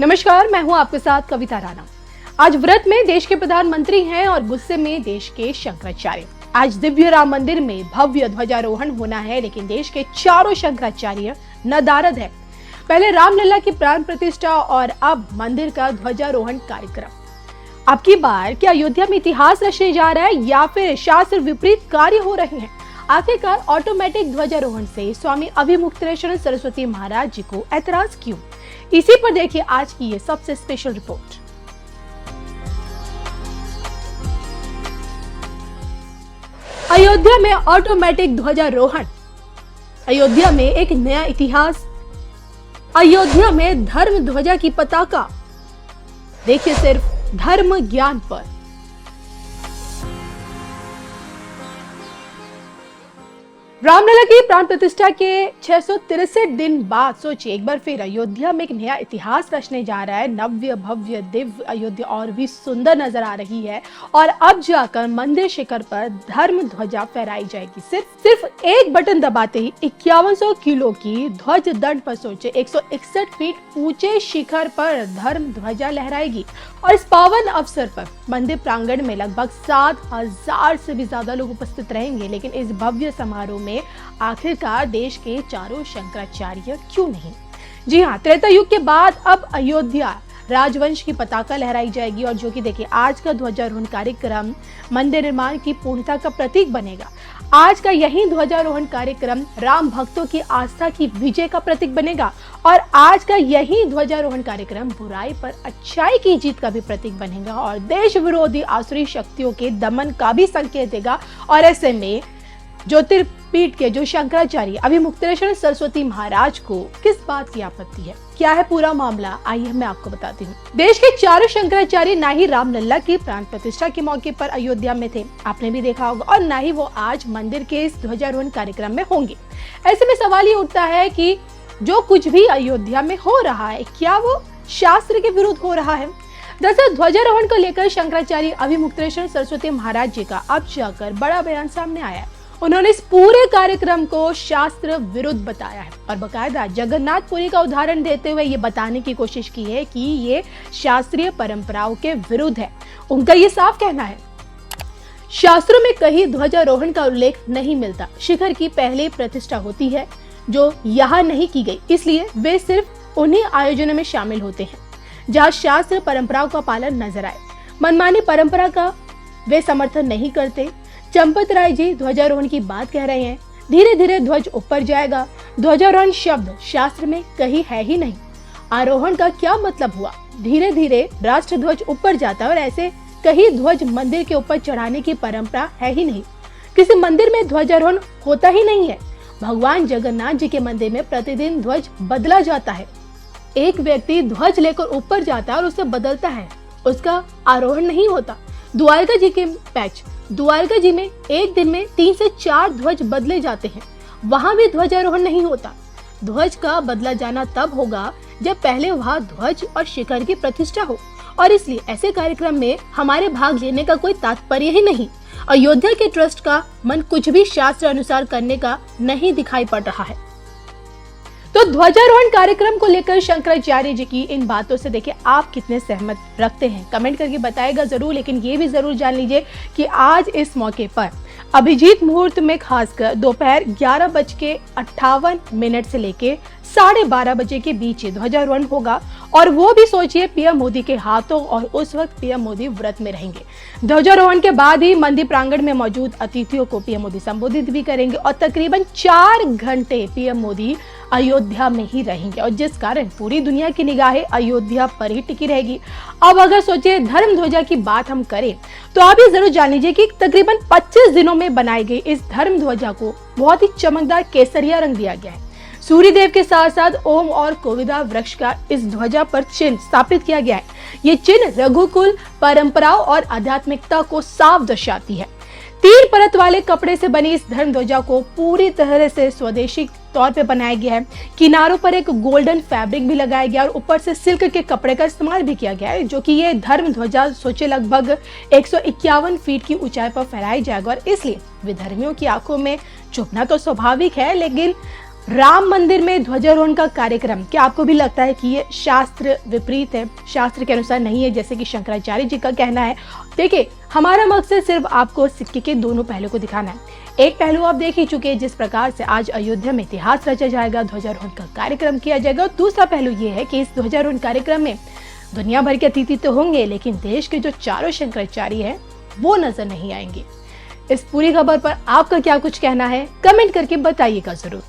नमस्कार, मैं हूं आपके साथ कविता राणा। आज व्रत में देश के प्रधानमंत्री हैं और गुस्से में देश के शंकराचार्य। आज दिव्य राम मंदिर में भव्य ध्वजारोहण होना है, लेकिन देश के चारों शंकराचार्य नदारद है। पहले रामलला की प्राण प्रतिष्ठा और अब मंदिर का ध्वजारोहण कार्यक्रम। अब की बार क्या अयोध्या में इतिहास रचने जा रहा है या फिर शास्त्र विपरीत कार्य हो रहे हैं? आखिरकार ऑटोमेटिक ध्वजारोहण से स्वामी अभिमुक्तेश्वर सरस्वती महाराज जी को ऐतराज क्यों? इसी पर देखिए आज की ये सबसे स्पेशल रिपोर्ट। अयोध्या में ऑटोमेटिक ध्वजारोहण, अयोध्या में एक नया इतिहास, अयोध्या में धर्म ध्वजा की पताका। देखिए सिर्फ धर्म ज्ञान पर। रामलला की प्राण प्रतिष्ठा के 663 दिन बाद सोचिए एक बार फिर अयोध्या में एक नया इतिहास रचने जा रहा है। नव्य भव्य दिव्य अयोध्या और भी सुंदर नजर आ रही है और अब जाकर मंदिर शिखर पर धर्म ध्वजा फहराई जाएगी। सिर्फ एक बटन दबाते ही 5100 किलो की ध्वज दंड पर सोचे 161 फीट ऊंचे शिखर पर धर्म ध्वजा लहराएगी। और इस पावन अवसर पर मंदिर प्रांगण में लगभग 7000 से भी ज्यादा लोग उपस्थित रहेंगे। लेकिन इस भव्य समारोह में आखिरकार देश के चारों शंकराचार्य क्यों नहीं? जी हाँ, त्रेता युग के बाद अब अयोध्या राजवंश की पताका लहराई जाएगी और जो कि देखिए आज का ध्वजारोहण कार्यक्रम मंदिर निर्माण की पूर्णता का प्रतीक बनेगा। आज का यही ध्वजारोहण कार्यक्रम राम भक्तों की आस्था की विजय का प्रतीक बनेगा और आज का यही ध्वजारोहण कार्यक्रम बुराई पर अच्छाई की जीत का भी प्रतीक बनेगा और देश विरोधी आसुरी शक्तियों के दमन का भी संकेत देगा। और ऐसे में ज्योतिर्पीठ के जो शंकराचार्य अभिमुक्तेश्वर सरस्वती महाराज को किस बात की आपत्ति है? क्या है पूरा मामला? आइए मैं आपको बताती हूँ। देश के चारों शंकराचार्य ना ही रामलला की प्राण प्रतिष्ठा के मौके पर अयोध्या में थे, आपने भी देखा होगा, और ना ही वो आज मंदिर के इस ध्वजारोहण कार्यक्रम में होंगे। ऐसे में सवाल ये उठता है कि जो कुछ भी अयोध्या में हो रहा है क्या वो शास्त्र के विरुद्ध हो रहा है? दरअसल ध्वजारोहण को लेकर शंकराचार्य अभिमुक्तेश्वर सरस्वती महाराज जी का अब जाकर बड़ा बयान सामने आया है। उन्होंने इस पूरे कार्यक्रम को शास्त्र विरुद्ध बताया है और बकायदा जगन्नाथपुरी का उदाहरण देते हुए ये बताने की कोशिश की है कि ये शास्त्रीय परंपराओं के विरुद्ध है। उनका ये साफ कहना है, शास्त्रों में कहीं ध्वजारोहण का उल्लेख नहीं मिलता। शिखर की पहले प्रतिष्ठा होती है जो यहाँ नहीं की गई, इसलिए वे सिर्फ उन्हीं आयोजनों में शामिल होते हैं जहाँ शास्त्र परंपराओं का पालन नजर आए। मनमानी परंपरा का वे समर्थन नहीं करते। चंपत राय जी ध्वजारोहण की बात कह रहे हैं, धीरे धीरे ध्वज ऊपर जाएगा। ध्वजारोहण शब्द शास्त्र में कहीं है ही नहीं। आरोहण का क्या मतलब हुआ? धीरे धीरे राष्ट्र ध्वज ऊपर जाता है और ऐसे कहीं ध्वज मंदिर के ऊपर चढ़ाने की परंपरा है ही नहीं। किसी मंदिर में ध्वजारोहण होता ही नहीं है। भगवान जगन्नाथ जी के मंदिर में प्रतिदिन ध्वज बदला जाता है। एक व्यक्ति ध्वज लेकर ऊपर जाता है और उसे बदलता है, उसका आरोहण नहीं होता। द्वारका जी के पैच, द्वारका जी में एक दिन में 3 से 4 ध्वज बदले जाते हैं, वहां भी ध्वजारोहण नहीं होता। ध्वज का बदला जाना तब होगा जब पहले वहां ध्वज और शिखर की प्रतिष्ठा हो और इसलिए ऐसे कार्यक्रम में हमारे भाग लेने का कोई तात्पर्य ही नहीं। अयोध्या के ट्रस्ट का मन कुछ भी शास्त्र अनुसार करने का नहीं दिखाई पड़ रहा है। तो ध्वजारोहण कार्यक्रम को लेकर शंकराचार्य जी की इन बातों से देखिए आप कितने सहमत रखते हैं, कमेंट करके बताएगा जरूर। लेकिन ये भी जरूर जान लीजिए कि आज इस मौके पर अभिजीत मुहूर्त में खासकर दोपहर 11:58 से लेके 12:30 बजे के बीच ध्वजारोहण होगा और वो भी सोचिए पीएम मोदी के हाथों, और उस वक्त पीएम मोदी व्रत में रहेंगे। ध्वजारोहण के बाद ही मंदिर प्रांगण में मौजूद अतिथियों को पीएम मोदी संबोधित भी करेंगे और तकरीबन 4 घंटे पीएम मोदी अयोध्या में ही रहेंगे और जिस कारण पूरी दुनिया की निगाहें अयोध्या पर ही टिकी रहेगी। अब अगर सोचिए धर्म ध्वजा की बात हम करें तो आप ये जरूर जान लीजिए कि तकरीबन 25 दिनों में बनाई गई इस धर्म ध्वजा को बहुत ही चमकदार केसरिया रंग दिया गया है। सूर्य देव के साथ साथ ओम और कोविदा वृक्ष का इस ध्वजा पर चिन्ह स्थापित किया गया है। ये चिन्ह रघुकुल परंपराओं और आध्यात्मिकता को साफ दर्शाती है। 3 परत वाले कपड़े से बनी इस धर्म ध्वजा को पूरी तरह से स्वदेशी तौर पे बनाया गया है। किनारों पर एक गोल्डन फैब्रिक भी लगाया गया और ऊपर से सिल्क के कपड़े का इस्तेमाल भी किया गया है, जो कि ये धर्म ध्वजा सोचे लगभग 151 फीट की ऊंचाई पर फहराई जाएगा और इसलिए विधर्मियों की आंखों में चुभना तो स्वाभाविक है, लेकिन राम मंदिर में ध्वजारोहण का कार्यक्रम, क्या आपको भी लगता है कि ये शास्त्र विपरीत है, शास्त्र के अनुसार नहीं है, जैसे कि शंकराचार्य जी का कहना है? देखिए, हमारा मकसद सिर्फ आपको सिक्के के दोनों पहलू को दिखाना है। एक पहलू आप देख ही चुके हैं, जिस प्रकार से आज अयोध्या में इतिहास रचा जाएगा, ध्वजारोहण का कार्यक्रम किया जाएगा। और दूसरा पहलू ये है कि इस ध्वजारोहण कार्यक्रम में दुनिया भर के अतिथि तो होंगे, लेकिन देश के जो चारों शंकराचार्य हैं वो नजर नहीं आएंगे। इस पूरी खबर पर आपका क्या कुछ कहना है, कमेंट करके बताइएगा जरूर।